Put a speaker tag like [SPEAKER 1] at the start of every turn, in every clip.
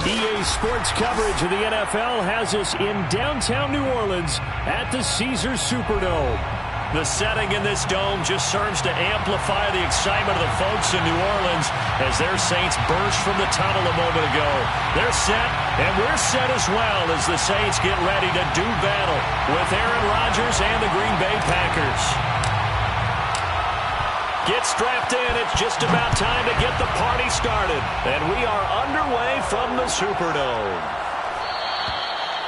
[SPEAKER 1] EA Sports coverage of the NFL has us in downtown New Orleans at the Caesars Superdome. The setting in this dome just serves to amplify the excitement of the folks in New Orleans as their Saints burst from the tunnel a moment ago. They're set, and we're set as well as the Saints get ready to do battle with Aaron Rodgers and the Green Bay Packers. Get strapped in. It's just about time to get the party started. And we are underway from the Superdome.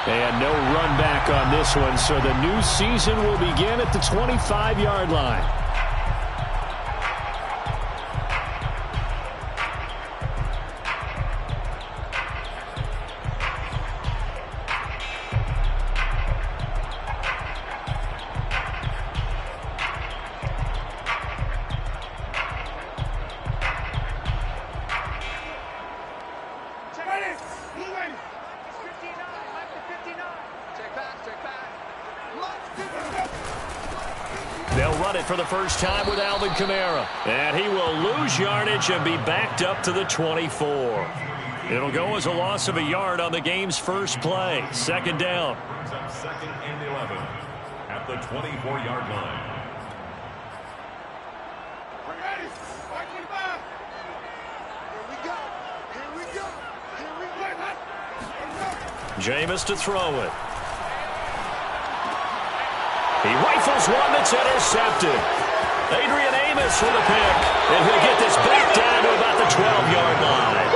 [SPEAKER 1] And no run back on this one, so the new season will begin at the 25-yard line. For the first time with Alvin Kamara. And he will lose yardage and be backed up to the 24. It'll go as a loss of a yard on the game's first play. Second down.
[SPEAKER 2] Second and 11 at the 24-yard line.
[SPEAKER 1] Jameis to throw it. He rifles one that's intercepted. Adrian Amos for the pick. And he'll get this back down to about the 12-yard line.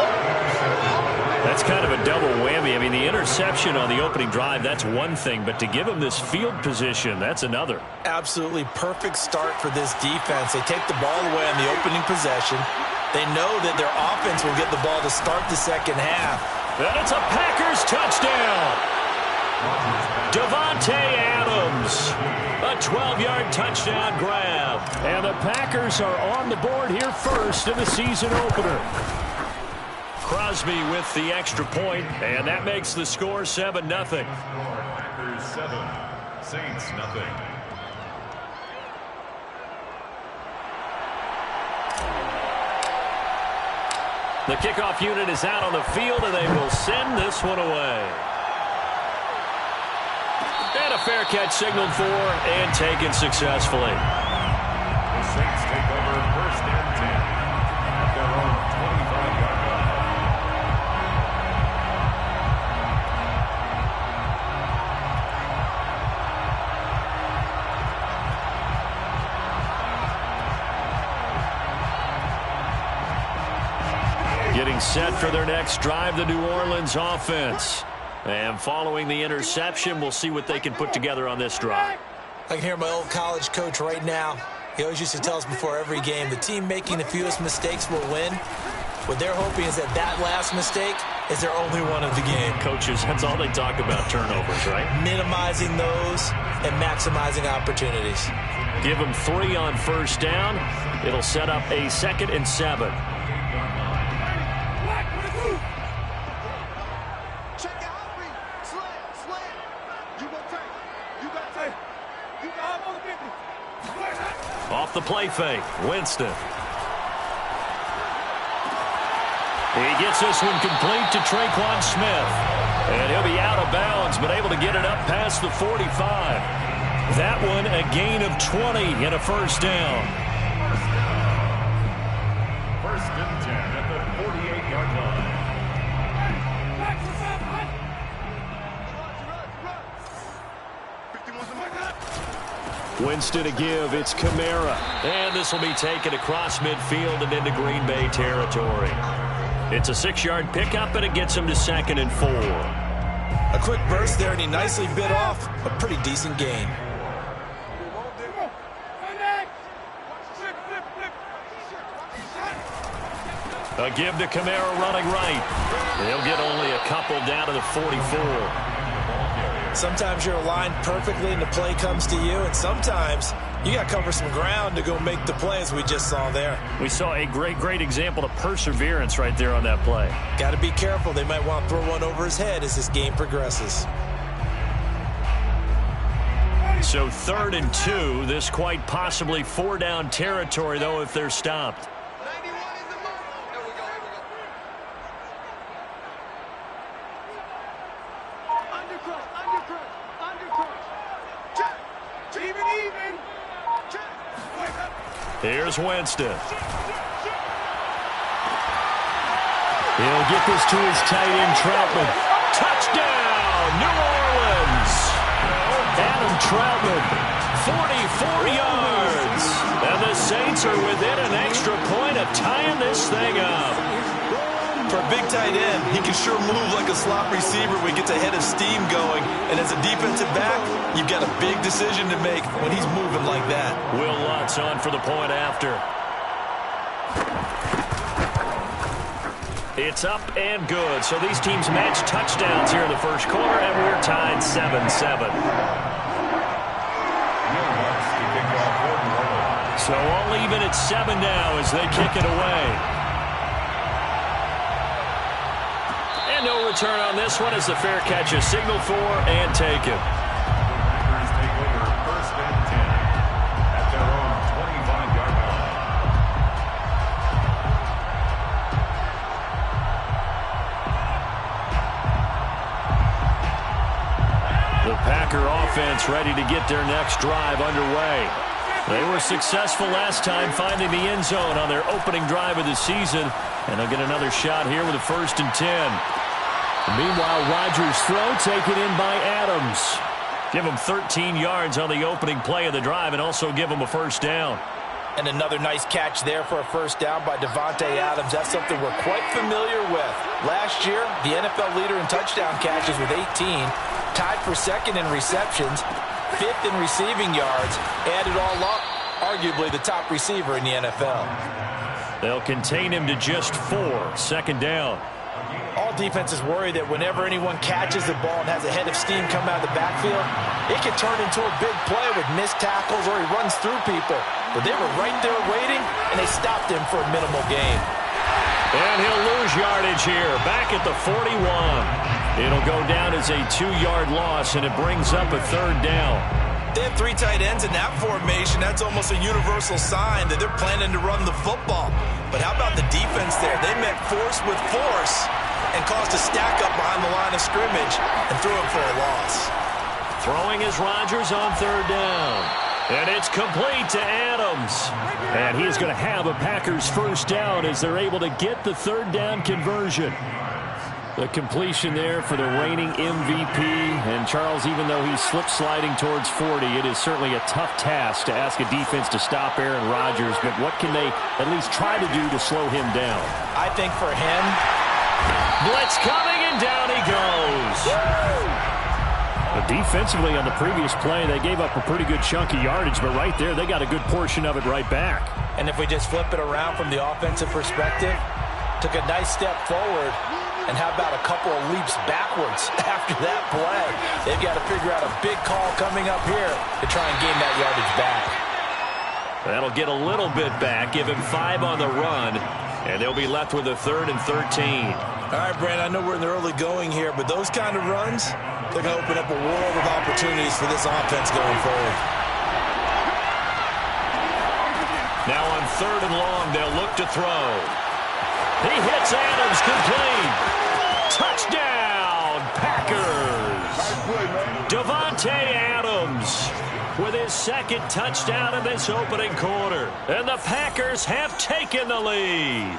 [SPEAKER 1] That's kind of a double whammy. I mean, the interception on the opening drive, that's one thing. But to give him this field position, that's another.
[SPEAKER 3] Absolutely perfect start for this defense. They take the ball away on the opening possession. They know that their offense will get the ball to start the second half.
[SPEAKER 1] And it's a Packers touchdown. Davante Adams, a 12-yard touchdown grab. And the Packers are on the board here first in the season opener. Crosby with the extra point, and that makes the score 7-0.
[SPEAKER 2] Packers 7, Saints nothing.
[SPEAKER 1] The kickoff unit is out on the field, and they will send this one away. And a fair catch signaled for and taken successfully.
[SPEAKER 2] The Saints take over first and 10 at their own 25-yard
[SPEAKER 1] line. Getting set for their next drive, the New Orleans offense. And following the interception, we'll see what they can put together on this drive.
[SPEAKER 3] I can hear my old college coach right now. He always used to tell us before every game, the team making the fewest mistakes will win. What they're hoping is that that last mistake is their only one of the game.
[SPEAKER 1] Coaches, that's all they talk about, turnovers, right?
[SPEAKER 3] Minimizing those and maximizing opportunities.
[SPEAKER 1] Give them 3 on first down. It'll set up a 2nd and 7. Off the play fake, Winston. He gets this one complete to Traquan Smith. And he'll be out of bounds, but able to get it up past the 45. That one a gain of 20 and a first down.
[SPEAKER 2] First and 10 at the 48-yard line.
[SPEAKER 1] Winston to give. It's Kamara. And this will be taken across midfield and into Green Bay territory. It's a 6-yard pickup, and it gets him to 2nd and 4.
[SPEAKER 3] A quick burst there, and he nicely bit off a pretty decent gain.
[SPEAKER 1] A give to Kamara running right. They'll get only a couple down to the 44.
[SPEAKER 3] Sometimes you're aligned perfectly and the play comes to you, and sometimes you got to cover some ground to go make the play, as we just saw there.
[SPEAKER 1] We saw a great example of perseverance right there on that play.
[SPEAKER 3] Got to be careful. They might want to throw one over his head as this game progresses.
[SPEAKER 1] So 3rd and 2. This quite possibly 4-down territory, though, if they're stopped. Here's Winston. He'll get this to his tight end, Troutman. Touchdown, New Orleans. Adam Troutman, 44 yards. And the Saints are within an extra point of tying this thing up.
[SPEAKER 4] For a big tight end, he can sure move like a slot receiver when he gets a head of steam going. And as a defensive back, you've got a big decision to make when he's moving like that.
[SPEAKER 1] Will Lutz on for the point after. It's up and good. So these teams match touchdowns here in the first quarter, and we're tied 7-7. So all even at 7 now as they kick it away. And no return on this one as the fair catch is signaled for and taken.
[SPEAKER 2] Packers take over first and 10 at their own 25-yard line.
[SPEAKER 1] The Packer offense ready to get their next drive underway. They were successful last time finding the end zone on their opening drive of the season. And they'll get another shot here with a 1st and 10. Meanwhile, Rodgers' throw taken in by Adams. Give him 13 yards on the opening play of the drive and also give him a 1st down.
[SPEAKER 3] And another nice catch there for a 1st down by Davante Adams. That's something we're quite familiar with. Last year, the NFL leader in touchdown catches with 18. Tied for 2nd in receptions. 5th in receiving yards. Add it all up, arguably the top receiver in the NFL.
[SPEAKER 1] They'll contain him to just 4. 2nd down.
[SPEAKER 3] All defenses worry that whenever anyone catches the ball and has a head of steam come out of the backfield, it can turn into a big play with missed tackles or he runs through people. But they were right there waiting, and they stopped him for a minimal gain.
[SPEAKER 1] And he'll lose yardage here, back at the 41. It'll go down as a 2-yard loss, and it brings up a 3rd down.
[SPEAKER 4] They have 3 tight ends in that formation. That's almost a universal sign that they're planning to run the football. But how about the defense there? They met force with force and caused a stack up behind the line of scrimmage and threw it for a loss.
[SPEAKER 1] Throwing is Rodgers on 3rd down. And it's complete to Adams. And he's going to have a Packers 1st down as they're able to get the 3rd down conversion. The completion there for the reigning MVP. And Charles, even though he's slip-sliding towards 40, it is certainly a tough task to ask a defense to stop Aaron Rodgers. But what can they at least try to do to slow him down?
[SPEAKER 3] I think for him,
[SPEAKER 1] blitz coming, and down he goes. But defensively on the previous play, they gave up a pretty good chunk of yardage. But right there, they got a good portion of it right back.
[SPEAKER 3] and if we just flip it around from the offensive perspective, took a nice step forward. And how about a couple of leaps backwards after that play? They've got to figure out a big call coming up here to try and gain that yardage back.
[SPEAKER 1] That'll get a little bit back, give him 5 on the run, and they'll be left with a 3rd and 13.
[SPEAKER 4] All right, Brand, I know we're in the early going here, but those kind of runs, they're going to open up a world of opportunities for this offense going forward.
[SPEAKER 1] Now on 3rd and long, they'll look to throw. He hits Adams, complete. Touchdown, Packers. Davante Adams with his 2nd touchdown in this opening quarter. And the Packers have taken the lead.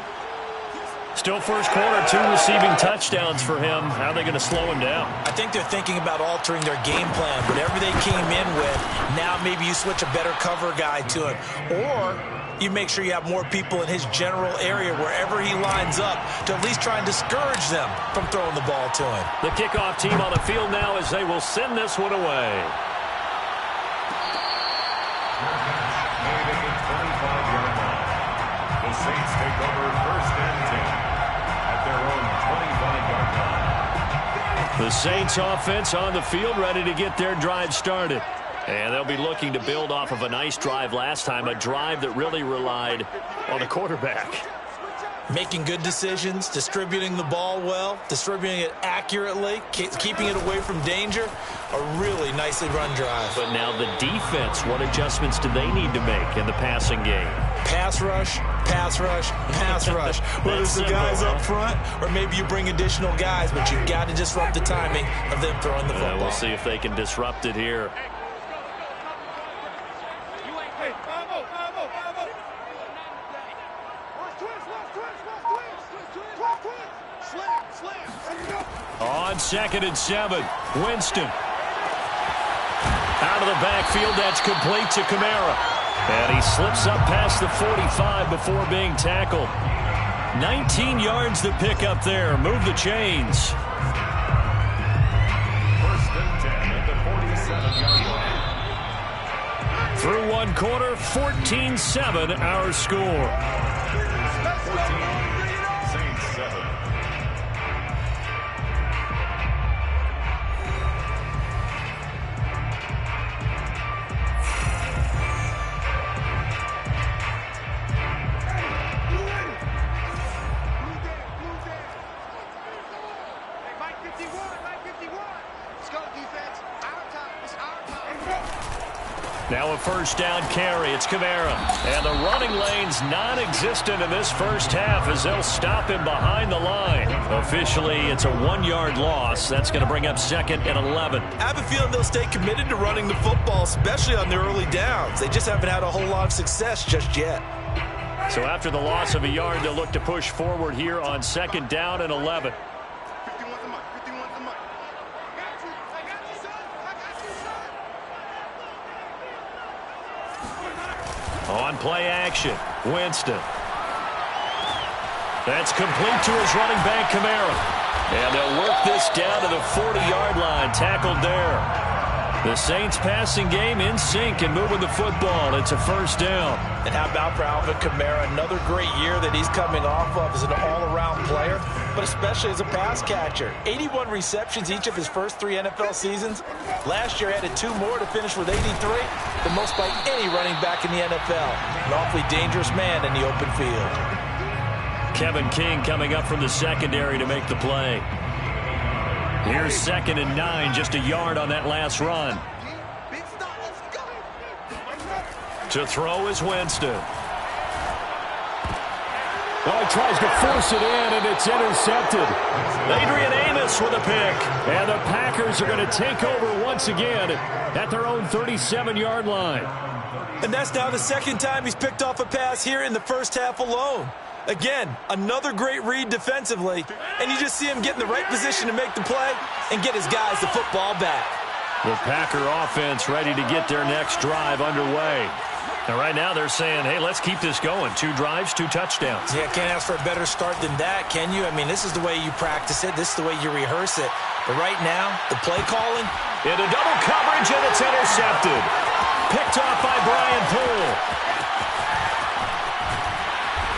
[SPEAKER 1] Still first quarter, 2 receiving touchdowns for him. How are they going to slow him down?
[SPEAKER 3] I think they're thinking about altering their game plan. Whatever they came in with, now maybe you switch a better cover guy to him. Or you make sure you have more people in his general area wherever he lines up to at least try and discourage them from throwing the ball to him.
[SPEAKER 1] The kickoff team on the field now as they will send this one away.
[SPEAKER 2] Moving at 25-yard line. The Saints take over 1st and 10 at their own 25-yard line.
[SPEAKER 1] The Saints offense on the field ready to get their drive started. And they'll be looking to build off of a nice drive last time, a drive that really relied on the quarterback.
[SPEAKER 3] Making good decisions, distributing the ball well, distributing it accurately, keeping it away from danger. A really nicely run drive.
[SPEAKER 1] But now the defense, what adjustments do they need to make in the passing game?
[SPEAKER 3] Pass rush, pass rush, pass rush. Whether it's the guys up front or maybe you bring additional guys, but you've got to disrupt the timing of them throwing the football.
[SPEAKER 1] We'll see if they can disrupt it here. On 2nd and 7, Winston. Out of the backfield, that's complete to Kamara. And he slips up past the 45 before being tackled. 19 yards to pick up there. Move the chains.
[SPEAKER 2] First and 10 at the 47-yard line.
[SPEAKER 1] Through one quarter, 14-7 our score.
[SPEAKER 2] 14, Saints 7.
[SPEAKER 1] Now a first down carry. It's Kamara. And the running lane's non-existent in this first half as they'll stop him behind the line. Officially, it's a 1-yard loss. That's going to bring up 2nd and 11.
[SPEAKER 4] I have a feeling they'll stay committed to running the football, especially on their early downs. They just haven't had a whole lot of success just yet.
[SPEAKER 1] So after the loss of a yard, they'll look to push forward here on 2nd down and 11. On play action, Winston. That's complete to his running back, Kamara. And they'll work this down to the 40-yard line, tackled there. The Saints passing game in sync and moving the football. It's a first down.
[SPEAKER 3] And how about for Alvin Kamara? Another great year that he's coming off of as an all-around player, but especially as a pass catcher. 81 receptions each of his first 3 NFL seasons. Last year added 2 more to finish with 83, the most by any running back in the NFL. An awfully dangerous man in the open field.
[SPEAKER 1] Kevin King coming up from the secondary to make the play. Here's 2nd and 9, just a yard on that last run. To throw is Winston. Well, he tries to force it in, and it's intercepted. Adrian Amos with a pick. And the Packers are going to take over once again at their own 37-yard line.
[SPEAKER 4] And that's now the 2nd time he's picked off a pass here in the first half alone. Again, another great read defensively, and you just see him get in the right position to make the play and get his guys the football back.
[SPEAKER 1] The Packer offense ready to get their next drive underway. And right now they're saying, hey, let's keep this going. 2 drives, 2 touchdowns.
[SPEAKER 3] Yeah, can't ask for a better start than that, can you? I mean, this is the way you practice it. This is the way you rehearse it. But right now, the play calling.
[SPEAKER 1] Into double coverage, and it's intercepted. Picked off by Brian Poole.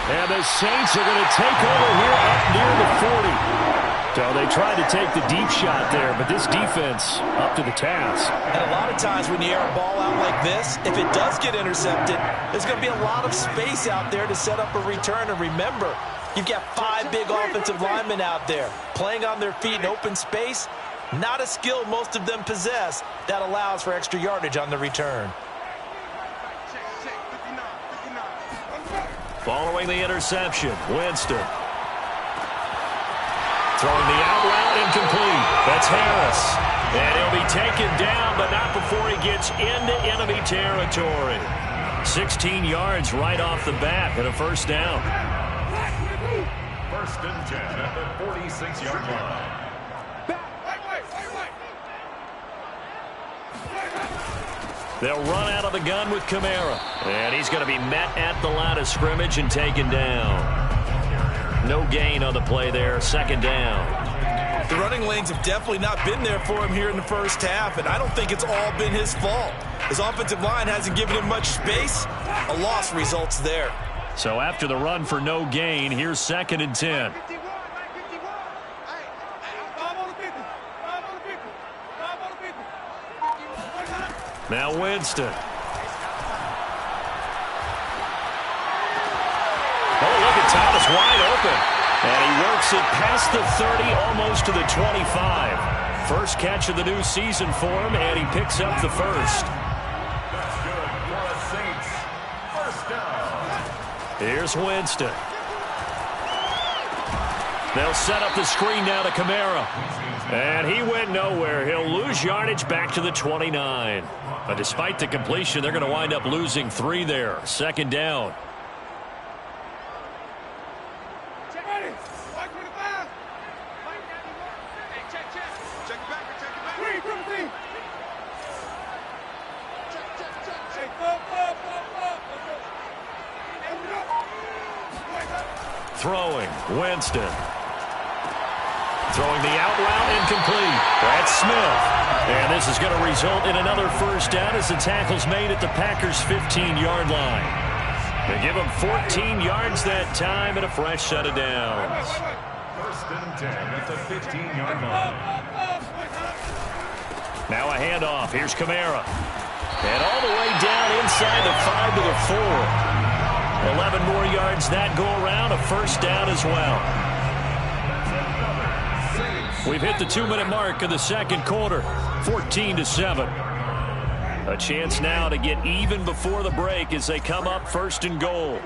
[SPEAKER 1] And the Saints are going to take over here up near the 40. So they tried to take the deep shot there, but this defense up to the task.
[SPEAKER 3] And a lot of times when you air a ball out like this, if it does get intercepted, there's going to be a lot of space out there to set up a return. And remember, you've got 5 big offensive linemen out there playing on their feet in open space. Not a skill most of them possess that allows for extra yardage on the return.
[SPEAKER 1] Following the interception, Winston. Throwing the out route incomplete. That's Harris. And he'll be taken down, but not before he gets into enemy territory. 16 yards right off the bat and a first down.
[SPEAKER 2] First and 10 at the 46-yard line.
[SPEAKER 1] They'll run out of the gun with Kamara. And he's going to be met at the line of scrimmage and taken down. No gain on the play there. 2nd down.
[SPEAKER 4] The running lanes have definitely not been there for him here in the first half, and I don't think it's all been his fault. His offensive line hasn't given him much space. A loss results there.
[SPEAKER 1] So after the run for no gain, here's 2nd and 10. Now Winston. Oh, look at Thomas wide open. And he works it past the 30, almost to the 25. First catch of the new season for him, and he picks up the first.
[SPEAKER 2] That's good for the Saints. First down.
[SPEAKER 1] Here's Winston. They'll set up the screen now to Kamara. And he went nowhere. He'll lose yardage back to the 29. But despite the completion, they're going to wind up losing 3 there. 2nd down. Throwing, Winston. Throwing the out route incomplete. That's Smith. And this is going to result in another first down as the tackle's made at the Packers' 15-yard line. They give him 14 yards that time and a fresh set of downs.
[SPEAKER 2] First and 10 at the 15-yard line.
[SPEAKER 1] Now a handoff. Here's Kamara. And all the way down inside the 5 to the 4. 11 more yards that go around. A first down as well. We've hit the 2-minute mark of the second quarter. 14-7. A chance now to get even before the break as they come up first and goal.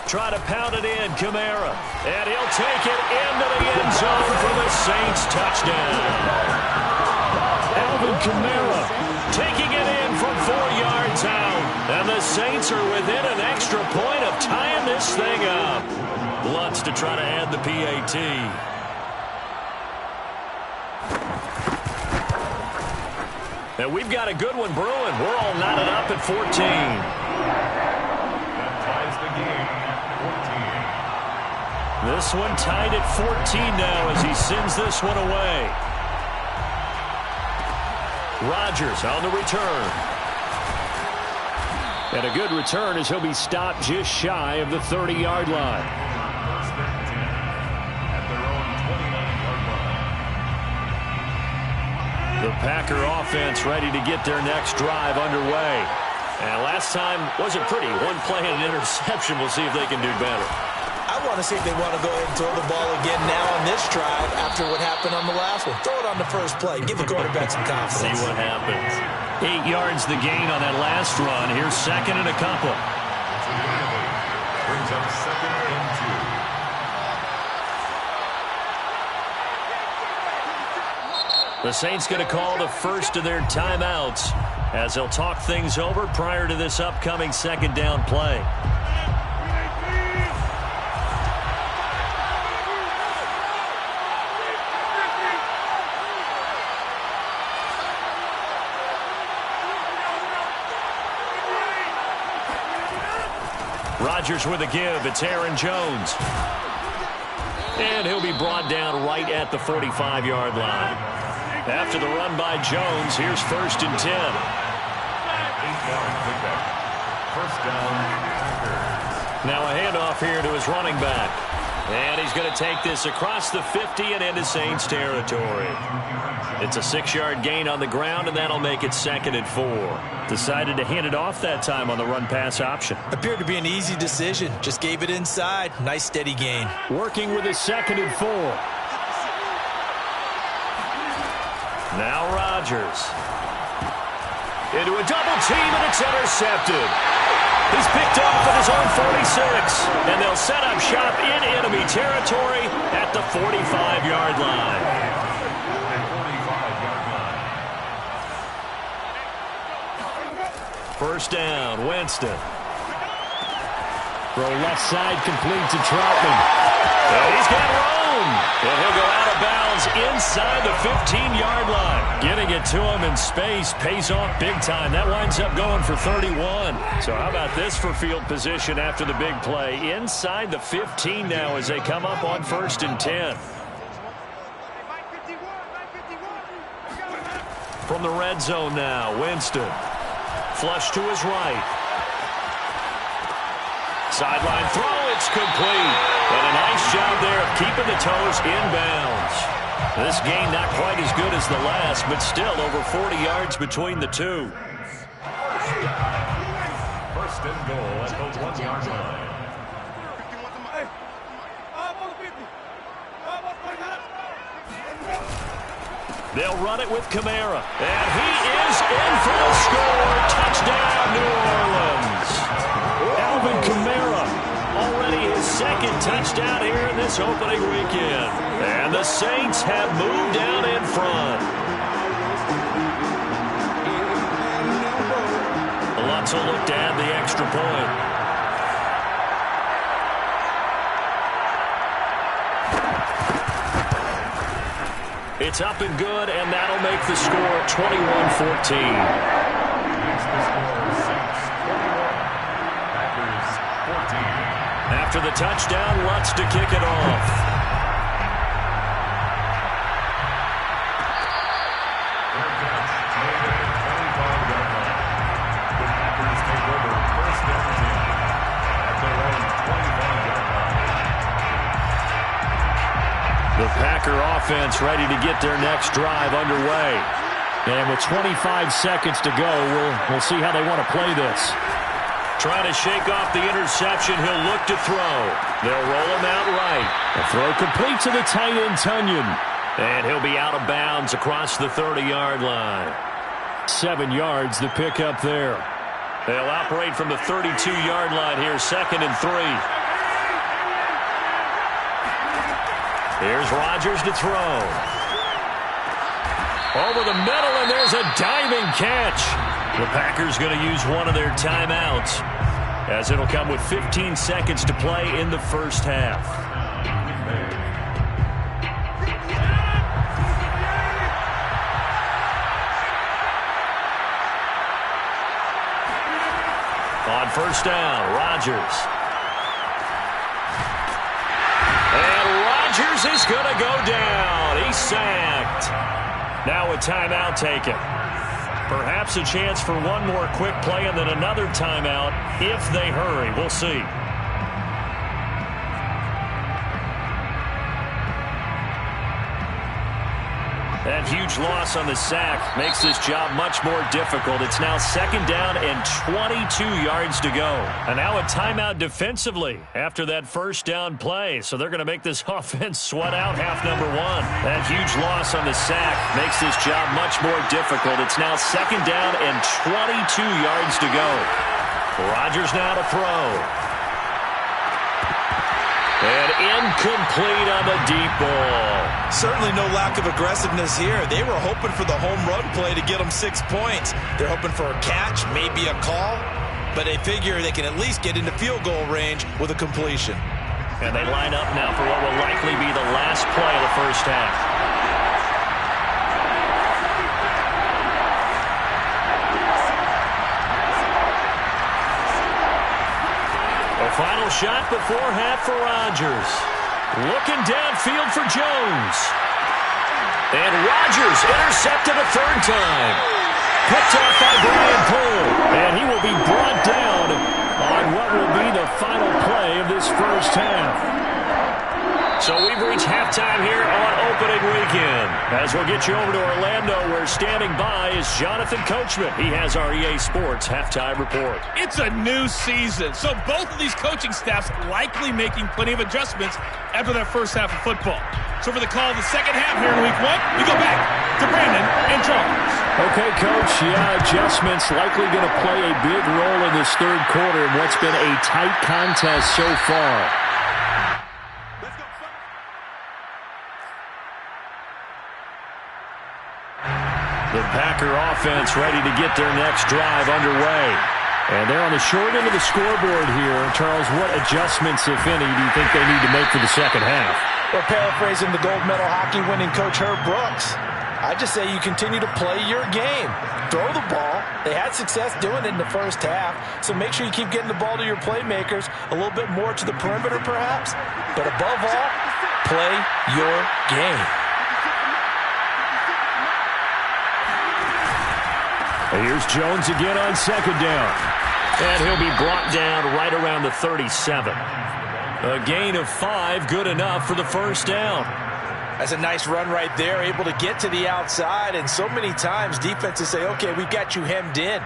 [SPEAKER 1] Try to pound it in, Kamara. And he'll take it into the end zone for the Saints touchdown. Alvin Kamara taking it in from 4 yards out. And the Saints are within an extra point of tying this thing up. Lutz to try to add the PAT. And we've got a good one brewing. We're all knotted up at 14.
[SPEAKER 2] That ties the game at 14.
[SPEAKER 1] This one tied at 14 now as he sends this one away. Rodgers on the return. And a good return as he'll be stopped just shy of the 30-yard line. The Packer offense ready to get their next drive underway. And last time wasn't pretty. One play and an interception. We'll see if they can do better.
[SPEAKER 3] I want to see if they want to go ahead and throw the ball again now on this drive after what happened on the last one. Throw it on the first play. Give the quarterback some confidence.
[SPEAKER 1] See what happens. 8 yards the gain on that last run. Here's second and a couple.
[SPEAKER 2] Brings up second and 2.
[SPEAKER 1] The Saints going to call the first of their timeouts as they'll talk things over prior to this upcoming second down play. Rodgers with a give. It's Aaron Jones. And he'll be brought down right at the 45-yard line. After the run by Jones, here's first and 10.
[SPEAKER 2] 8-yard pickup. First down, Packers.
[SPEAKER 1] Now a handoff here to his running back. And he's going to take this across the 50 and into Saints territory. It's a 6-yard gain on the ground, and that'll make it second and 4. Decided to hand it off that time on the run-pass option.
[SPEAKER 3] Appeared to be an easy decision. Just gave it inside. Nice steady gain.
[SPEAKER 1] Working with his second and 4. Now Rodgers. Into a double team, and it's intercepted. He's picked off at his own 46, and they'll set up shop in enemy territory at the 45-yard line. First down, Winston. Throw left side complete to Troutman. And he's got room. And he'll go out of bounds inside the 15-yard line. Getting it to him in space pays off big time. That winds up going for 31. So how about this for field position after the big play? Inside the 15 now as they come up on first and 10. From the red zone now, Winston. Flush to his right. Sideline throw, it's complete. And a nice job there of keeping the toes inbounds. This game not quite as good as the last, but still over 40 yards between the two.
[SPEAKER 2] First and goal at the 1-yard line.
[SPEAKER 1] They'll run it with Kamara. And he is in for the score. Touchdown, New Orleans. Alvin Kamara, already his second touchdown here in this opening weekend. And the Saints have moved down in front. Lutz will look to add the extra point. It's up and good, and that'll make the score 21-14. After the touchdown, Lutz to kick it off. The Packer offense ready to get their next drive underway. And with 25 seconds to go, we'll see how they want to play this. Trying to shake off the interception, he'll look to throw. They'll roll him out right. The throw complete to the tight end, Tunyon. And he'll be out of bounds across the 30-yard line. 7 yards the pick up there. They'll operate from the 32-yard line here, 2nd and 3. Here's Rodgers to throw. Over the middle, and there's a diving catch. The Packers going to use one of their timeouts, as it'll come with 15 seconds to play in the first half. On first down, Rodgers. Rodgers is going to go down. He's sacked. Now a timeout taken. Perhaps a chance for one more quick play and then another timeout if they hurry. We'll see. That huge loss on the sack makes this job much more difficult. It's now 2nd down and 22 yards to go. And now a timeout defensively after that first down play. So they're going to make this offense sweat out half number 1. That huge loss on the sack makes this job much more difficult. It's now 2nd down and 22 yards to go. Rodgers now to throw. And incomplete on the deep ball.
[SPEAKER 4] Certainly no lack of aggressiveness here. They were hoping for the home run play to get them 6 points. They're hoping for a catch, maybe a call, but they figure they can at least get into field goal range with a completion.
[SPEAKER 1] And they line up now for what will likely be the last play of the first half. Final shot before half for Rodgers. Looking downfield for Jones. And Rodgers intercepted a 3rd time. Picked off by Brian Poole. And he will be brought down on what will be the final play of this first half. So we've reached halftime here on opening weekend. As we'll get you over to Orlando, where standing by is Jonathan Coachman. He has our EA Sports halftime report.
[SPEAKER 5] It's a new season, so both of these coaching staffs likely making plenty of adjustments after that first half of football. So for the call of the second half here in week 1, we go back to Brandon and Charles.
[SPEAKER 1] Okay, Coach, adjustments likely going to play a big role in this 3rd quarter in what's been a tight contest so far. The Packer offense ready to get their next drive underway. And they're on the short end of the scoreboard here. Charles, what adjustments, if any, do you think they need to make for the second half?
[SPEAKER 3] Well, paraphrasing the gold medal hockey winning coach Herb Brooks, I just say you continue to play your game. Throw the ball. They had success doing it in the first half, so make sure you keep getting the ball to your playmakers, a little bit more to the perimeter perhaps, but above all, play your game.
[SPEAKER 1] Here's Jones again on 2nd down. And he'll be brought down right around the 37. A gain of 5, good enough for the first down.
[SPEAKER 3] That's a nice run right there, able to get to the outside, and so many times defenses say, okay, we've got you hemmed in.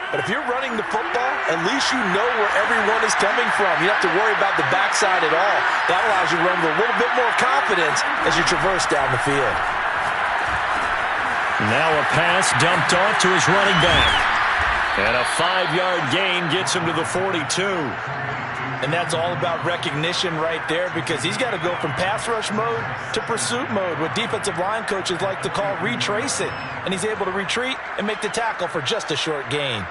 [SPEAKER 3] But if you're running the football, at least you know where everyone is coming from. You don't have to worry about the backside at all. That allows you to run with a little bit more confidence as you traverse down the field.
[SPEAKER 1] Now a pass dumped off to his running back. And a 5-yard gain gets him to the 42.
[SPEAKER 3] And that's all about recognition right there, because he's got to go from pass rush mode to pursuit mode, what defensive line coaches like to call retracing. And he's able to retreat and make the tackle for just a short gain.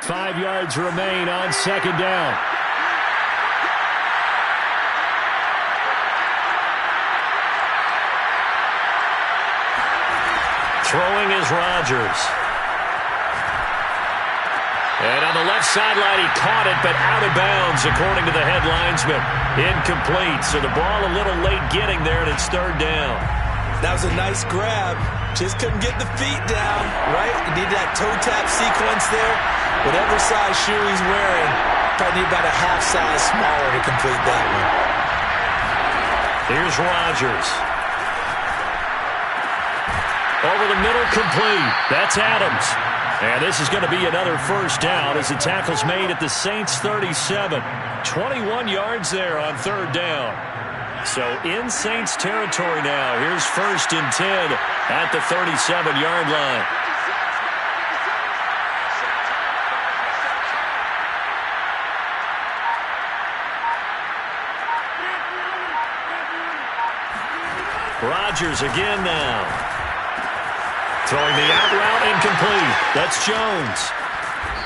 [SPEAKER 1] 5 yards remain on 2nd down. Throwing is Rodgers. And on the left sideline, he caught it, but out of bounds, according to the head linesman. Incomplete, so the ball a little late getting there, and it's third down.
[SPEAKER 4] That was a nice grab. Just couldn't get the feet down, right? You need that toe tap sequence there. Whatever size shoe he's wearing, probably need about a half size smaller to complete that one.
[SPEAKER 1] Here's Rodgers. Over the middle, complete. That's Adams. And this is going to be another first down as the tackle's made at the Saints' 37. 21 yards there on third down. So in Saints territory now. Here's 1st and 10 at the 37-yard line. Rodgers again now. Throwing the out route, incomplete. That's Jones.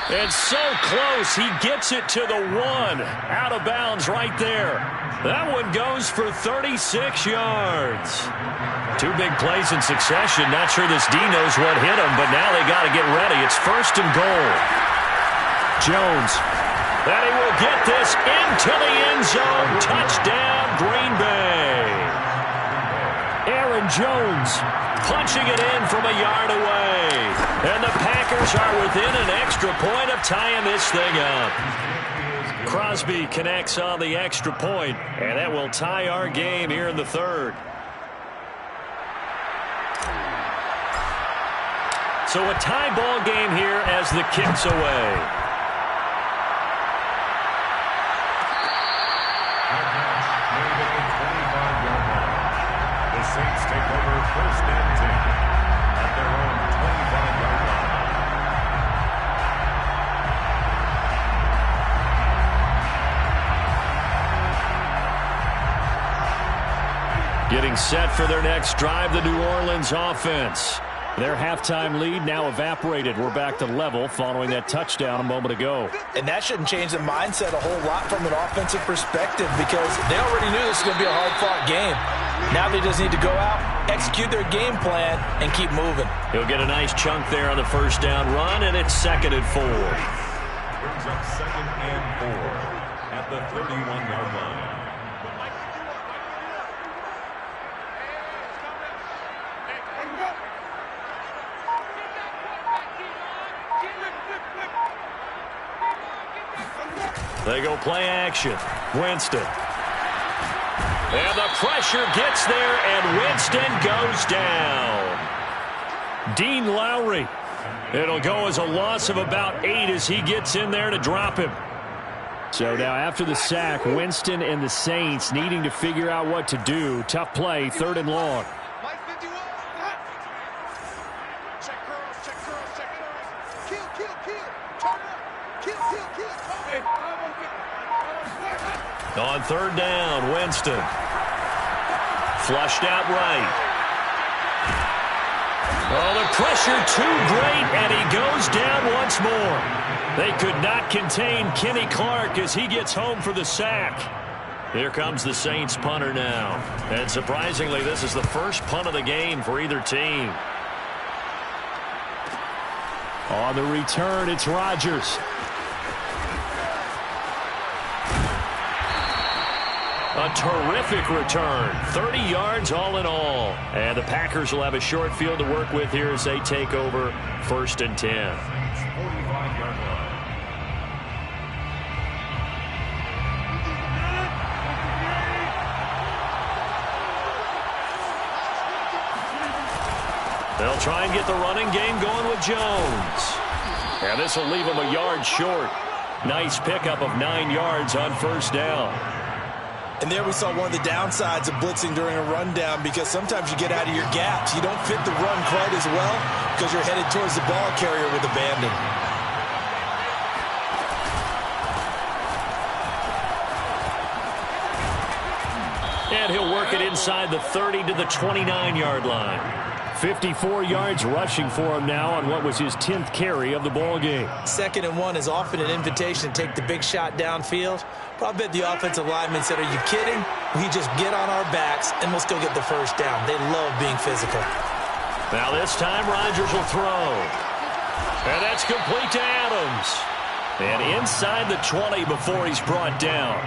[SPEAKER 1] And so close, he gets it to the 1. Out of bounds right there. That one goes for 36 yards. 2 big plays in succession. Not sure this D knows what hit him, but now they got to get ready. It's 1st and goal. Jones. And he will get this into the end zone. Touchdown, Green Bay. Aaron Jones punching it in from a yard away. And the Packers are within an extra point of tying this thing up. Crosby connects on the extra point, and that will tie our game here in the third. So a tie ball game here as the kick's away.
[SPEAKER 2] Saints take over 1st and 10 at their own 25-yard line.
[SPEAKER 1] Getting set for their next drive, the New Orleans offense. Their halftime lead now evaporated. We're back to level following that touchdown a moment ago.
[SPEAKER 3] And that shouldn't change the mindset a whole lot from an offensive perspective because they already knew this was going to be a hard-fought game. Now they just need to go out, execute their game plan, and keep moving.
[SPEAKER 1] He'll get a nice chunk there on the first down run, and it's 2nd and 4.
[SPEAKER 2] Brings up 2nd and 4 at the 31-yard line.
[SPEAKER 1] They go play action. Winston. And the pressure gets there, and Winston goes down. Dean Lowry. It'll go as a loss of about 8 as he gets in there to drop him. So now after the sack, Winston and the Saints needing to figure out what to do. Tough play, 3rd and long. On 3rd down, Winston. Flushed out right. Oh, the pressure too great, and he goes down once more. They could not contain Kenny Clark as he gets home for the sack. Here comes the Saints punter now. And surprisingly, this is the first punt of the game for either team. On the return, it's Rodgers. A terrific return. 30 yards all in all. And the Packers will have a short field to work with here as they take over 1st and 10.
[SPEAKER 2] 45-yard line.
[SPEAKER 1] They'll try and get the running game going with Jones. And this will leave them a yard short. Nice pickup of 9 yards on 1st down.
[SPEAKER 4] And there we saw one of the downsides of blitzing during a rundown because sometimes you get out of your gaps. You don't fit the run quite as well because you're headed towards the ball carrier with abandon.
[SPEAKER 1] And he'll work it inside the 30 to the 29-yard line. 54 yards rushing for him now on what was his 10th carry of the ball game.
[SPEAKER 4] 2nd and 1 is often an invitation to take the big shot downfield. But I bet the offensive lineman said, are you kidding? We just get on our backs and let's go get the first down. They love being physical.
[SPEAKER 1] Now this time Rodgers will throw. And that's complete to Adams. And inside the 20 before he's brought down.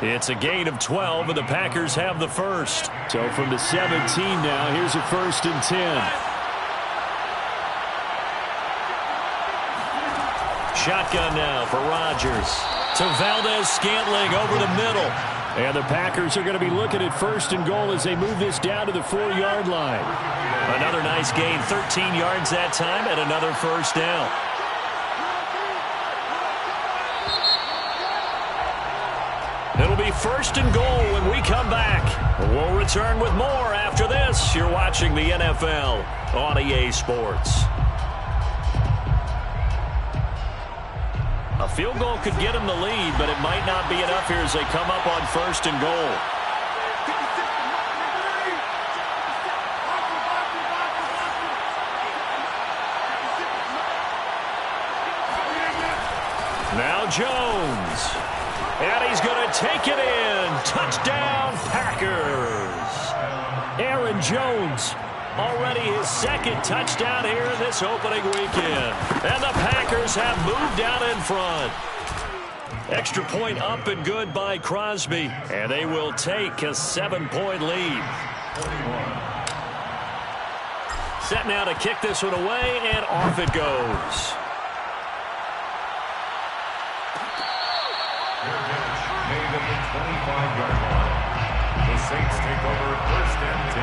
[SPEAKER 1] It's a gain of 12, and the Packers have the first. So from the 17 now, here's a 1st and 10. Shotgun now for Rodgers. To Valdez-Scantling over the middle. And the Packers are going to be looking at 1st and goal as they move this down to the 4-yard line. Another nice gain, 13 yards that time, and another 1st down. It'll be 1st and goal when we come back. We'll return with more after this. You're watching the NFL on EA Sports. A field goal could get him the lead, but it might not be enough here as they come up on 1st and goal. Now Jones. And he's going to take it in. Touchdown, Packers. Aaron Jones, already his 2nd touchdown here in this opening weekend. And the Packers have moved down in front. Extra point up and good by Crosby. And they will take a 7-point lead. Set now to kick this one away, and off it goes.
[SPEAKER 2] Made at the 25-yard line. The Saints take over 1st and 10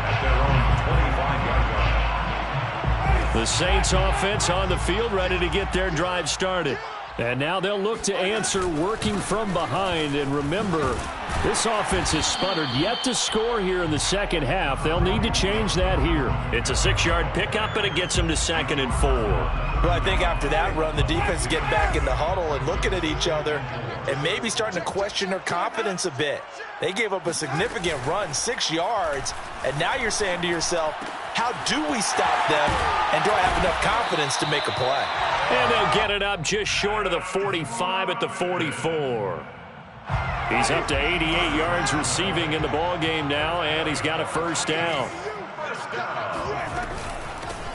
[SPEAKER 2] at their own 25-yard line.
[SPEAKER 1] The Saints offense on the field, ready to get their drive started. And now they'll look to answer working from behind. And remember, this offense has sputtered yet to score here in the second half. They'll need to change that here. It's a 6-yard pickup, and it gets them to 2nd and 4.
[SPEAKER 3] Well, I think after that run, the defense is getting back in the huddle and looking at each other and maybe starting to question their confidence a bit. They gave up a significant run, 6 yards, and now you're saying to yourself, how do we stop them, and do I have enough confidence to make a play?
[SPEAKER 1] And they'll get it up just short of the 45 at the 44. He's up to 88 yards receiving in the ballgame now, and he's got a 1st down.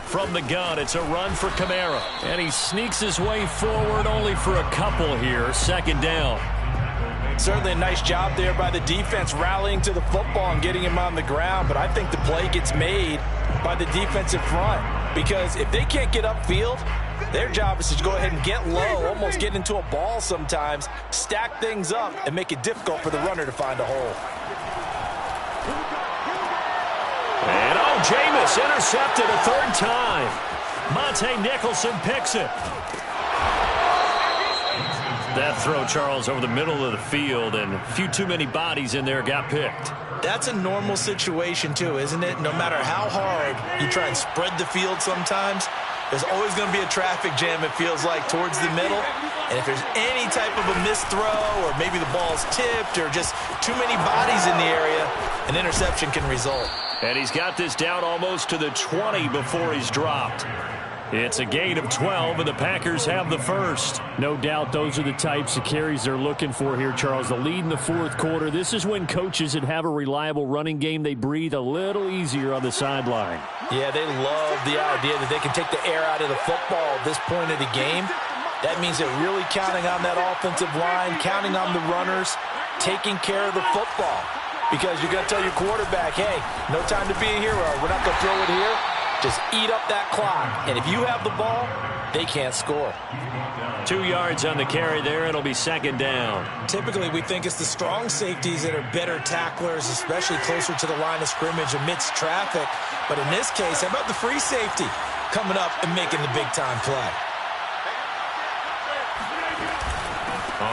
[SPEAKER 1] From the gun, it's a run for Kamara. And he sneaks his way forward only for a couple here. 2nd down.
[SPEAKER 3] Certainly a nice job there by the defense rallying to the football and getting him on the ground. But I think the play gets made by the defensive front. Because if they can't get upfield, their job is to go ahead and get low, almost get into a ball sometimes, stack things up, and make it difficult for the runner to find a hole.
[SPEAKER 1] And Jameis intercepted a 3rd time. Monte Nicholson picks it. That throw, Charles, over the middle of the field, and a few too many bodies in there got picked.
[SPEAKER 3] That's a normal situation, too, isn't it? No matter how hard you try and spread the field sometimes, there's always going to be a traffic jam, it feels like, towards the middle. And if there's any type of a missed throw, or maybe the ball's tipped, or just too many bodies in the area, an interception can result.
[SPEAKER 1] And he's got this down almost to the 20 before he's dropped. It's a gain of 12, and the Packers have the first. No doubt those are the types of carries they're looking for here, Charles. The lead in the 4th quarter. This is when coaches that have a reliable running game, they breathe a little easier on the sideline.
[SPEAKER 3] Yeah, they love the idea that they can take the air out of the football at this point of the game. That means they're really counting on that offensive line, counting on the runners, taking care of the football. Because you're going to tell your quarterback, hey, no time to be a hero. We're not going to throw it here. Just eat up that clock. And if you have the ball, they can't score.
[SPEAKER 1] 2 yards on the carry there. It'll be 2nd down.
[SPEAKER 3] Typically, we think it's the strong safeties that are better tacklers, especially closer to the line of scrimmage amidst traffic. But in this case, how about the free safety coming up and making the big-time play?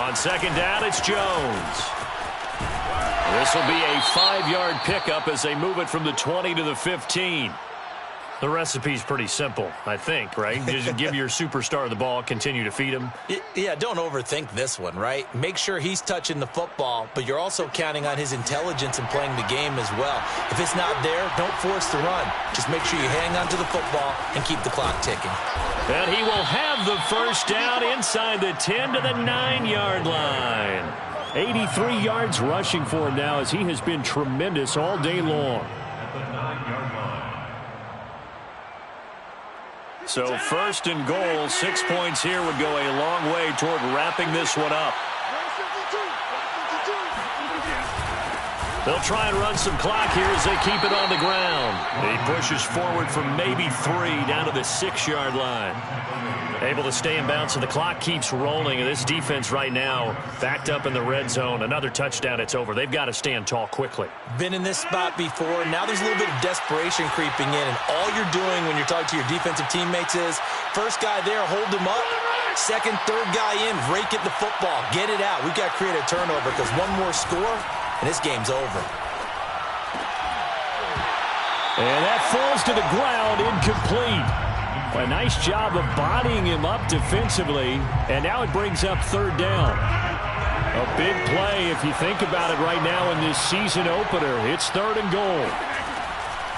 [SPEAKER 1] On 2nd down, it's Jones. This will be a 5-yard pickup as they move it from the 20 to the 15. The recipe's pretty simple, I think, right? Just give your superstar the ball, continue to feed him.
[SPEAKER 3] Yeah, don't overthink this one, right? Make sure he's touching the football, but you're also counting on his intelligence in playing the game as well. If it's not there, don't force the run. Just make sure you hang on to the football and keep the clock ticking.
[SPEAKER 1] And he will have the 1st down inside the 10 to the 9-yard line. 83 yards rushing for him now as he has been tremendous all day long. So first and goal, 6 points here would go a long way toward wrapping this one up. They'll try and run some clock here as they keep it on the ground. He pushes forward for maybe 3 down to the 6-yard line. Able to stay in bounds, and the clock keeps rolling. And this defense right now backed up in the red zone. Another touchdown, it's over. They've got to stand tall quickly.
[SPEAKER 3] Been in this spot before. Now there's a little bit of desperation creeping in, and all you're doing when you're talking to your defensive teammates is first guy there, hold him up. Second, third guy in, rake at the football. Get it out. We've got to create a turnover because one more score, and this game's over.
[SPEAKER 1] And that falls to the ground, incomplete. A nice job of bodying him up defensively, and now it brings up third down. A big play if you think about it right now in this season opener. It's third and goal.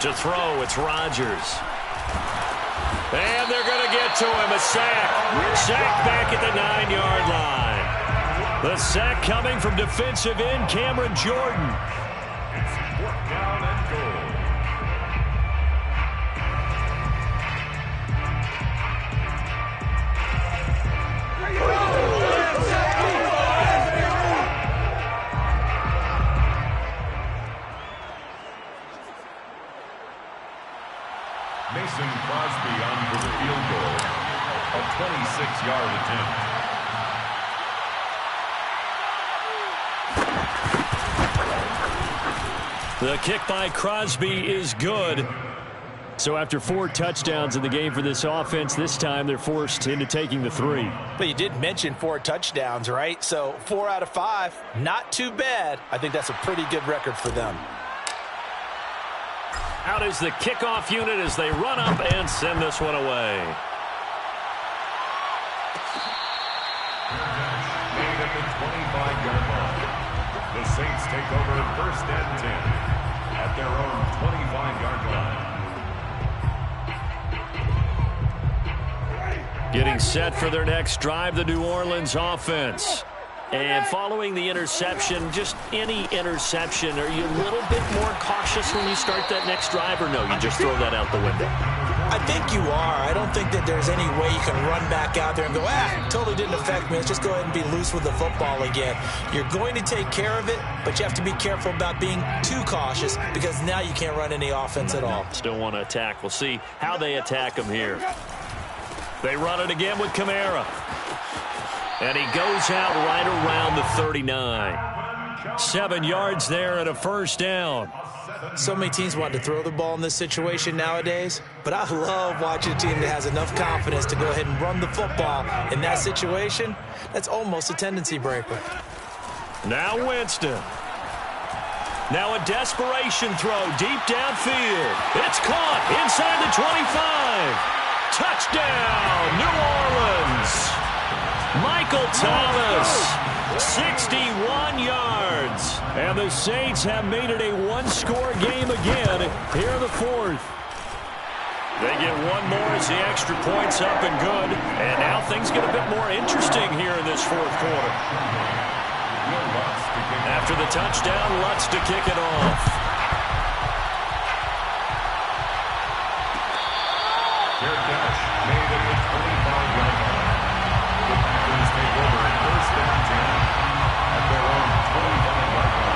[SPEAKER 1] To throw, it's Rodgers. And they're going to get to him, a sack. Sack back at the 9-yard line. The sack coming from defensive end Cameron Jordan.
[SPEAKER 2] It's fourth down and goal. Mason Crosby on for the field goal. A 26-yard attempt.
[SPEAKER 1] The kick by Crosby is good. So after 4 touchdowns in the game for this offense, this time they're forced into taking the 3.
[SPEAKER 3] But you did mention 4 touchdowns, right? So 4 out of 5, not too bad. I think that's a pretty good record for them.
[SPEAKER 1] Out is the kickoff unit as they run up and send this one away.
[SPEAKER 2] Made at the 25-yard line. The Saints take over first and 10 at their own 25-yard line.
[SPEAKER 1] Getting set for their next drive, the New Orleans offense. And following the interception, just any interception, are you a little bit more cautious when you start that next drive, or no, you just throw that out the window?
[SPEAKER 3] I think you are. I don't think that there's any way you can run back out there and go, totally didn't affect me. Let's just go ahead and be loose with the football again. You're going to take care of it, but you have to be careful about being too cautious because now you can't run any offense at all.
[SPEAKER 1] Still want to attack. We'll see how they attack him here. They run it again with Kamara. And he goes out right around the 39. 7 yards there and a first down.
[SPEAKER 3] So many teams want to throw the ball in this situation nowadays, but I love watching a team that has enough confidence to go ahead and run the football in that situation. That's almost a tendency breaker.
[SPEAKER 1] Now Winston. Now a desperation throw deep downfield. It's caught inside the 25. Touchdown, New Orleans. Michael Thomas, 61 yards. And the Saints have made it a one-score game again here in the fourth. They get one more as the extra point's up and good. And now things get a bit more interesting here in this fourth quarter. After the touchdown, Lutz to kick it off.
[SPEAKER 2] Their catch made at the 25-yard line. The Packers take over first and 10 at their own 25-yard line.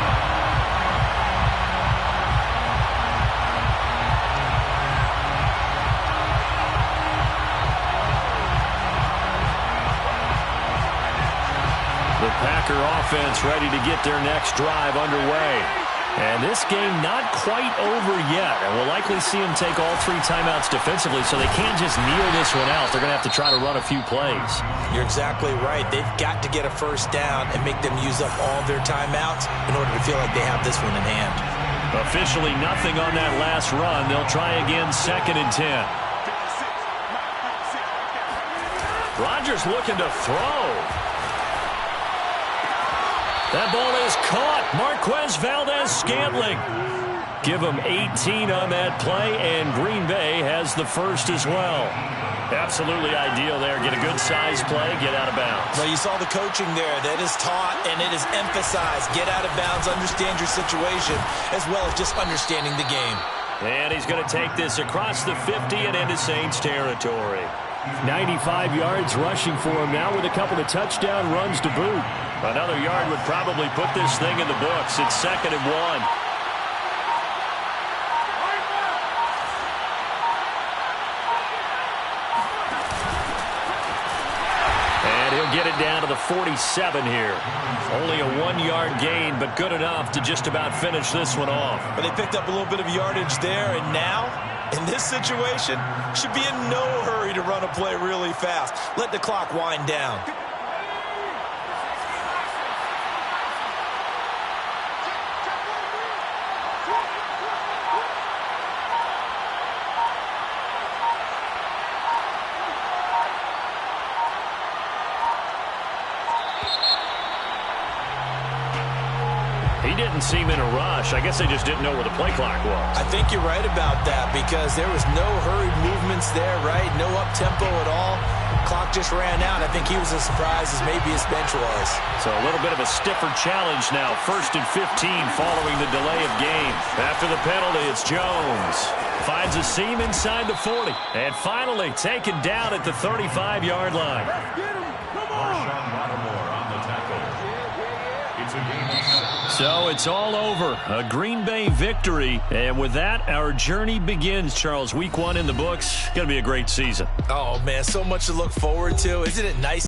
[SPEAKER 1] The Packer offense ready to get their next drive underway. And this game not quite over yet. And we'll likely see them take all 3 timeouts defensively, so they can't just kneel this one out. They're going to have to try to run a few plays.
[SPEAKER 3] You're exactly right. They've got to get a first down and make them use up all their timeouts in order to feel like they have this one in hand.
[SPEAKER 1] Officially nothing on that last run. They'll try again, 2nd and 10. Rodgers looking to throw. That ball is caught. Marquez Valdez-Scantling. Give him 18 on that play, and Green Bay has the first as well. Absolutely ideal there. Get a good size play, get out of bounds.
[SPEAKER 3] Well, you saw the coaching there. That is taught and it is emphasized. Get out of bounds, understand your situation, as well as just understanding the game.
[SPEAKER 1] And he's going to take this across the 50 and into Saints territory. 95 yards rushing for him now with a couple of touchdown runs to boot. Another yard would probably put this thing in the books. It's 2nd and 1. Get it down to the 47 here. Only a 1-yard gain, but good enough to just about finish this one off.
[SPEAKER 4] But they picked up a little bit of yardage there, and now, in this situation, should be in no hurry to run a play really fast. Let the clock wind down.
[SPEAKER 1] He didn't seem in a rush. I guess they just didn't know where the play clock was.
[SPEAKER 4] I think you're right about that because there was no hurried movements there, right? No up-tempo at all. Clock just ran out. I think he was as surprised as maybe his bench was.
[SPEAKER 1] So a little bit of a stiffer challenge now. 1st and 15 following the delay of game. After the penalty, it's Jones. Finds a seam inside the 40. And finally taken down at the 35-yard line.
[SPEAKER 2] Let's get him. Come on. On the tackle. It's a game of 7.
[SPEAKER 1] So it's all over. A Green Bay victory. And with that, our journey begins, Charles. Week 1 in the books. Going to be a great season.
[SPEAKER 4] Oh, man, so much to look forward to. Isn't it nice?